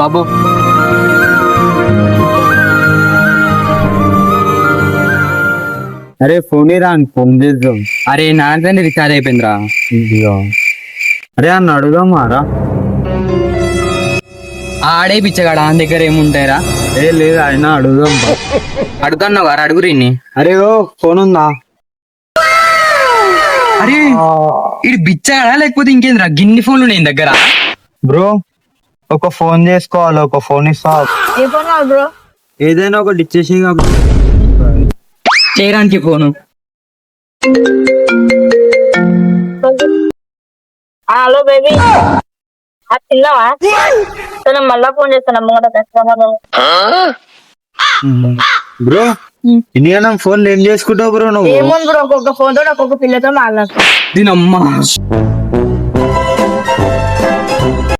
బాబు అరే ఫోన్ రా ఫోన్ చేద్దాం. అరే నా దాంట్లో రీఛార్జ్ అయిపోయిందిరా. ఇదిగో. అరే అన్న అడుగుదాం మారా. ఆడే పిచ్చగాడు ఆయన దగ్గర ఏముంటాయిరా. ఏ లేదు ఆయన అడుగుదాం. అడుగుతున్నావు వారు అడుగురి. అరే ఓ ఫోన్ ఉందా? అరే ఇది బిచ్చాడా లేకపోతే ఇంకేంద్రా గిన్ని ఫోన్లు ఉన్నాయి నీ దగ్గర? బ్రో ఒక ఫోన్ చేసుకోవాలి, ఒక ఫోన్ ఇస్తా. ఏ ఫోన్ కావాలి బ్రో? ఏదైనా ఒకటి ఇచ్చేసి చేయడానికి ఫోను. హలో బేబీ, తిన్నావా? సరే మళ్ళా ఫోన్ చేస్తాను అమ్మగడ. బ్రో ఇన్ని ఫోన్ ఏం చేసుకుంటావు బ్రో నువ్వు? ఏమో బ్రో, ఒక్కొక్క ఫోన్ తో ఒక్కొక్క పిల్లతో మాట్లాడుతా. దీనమ్మా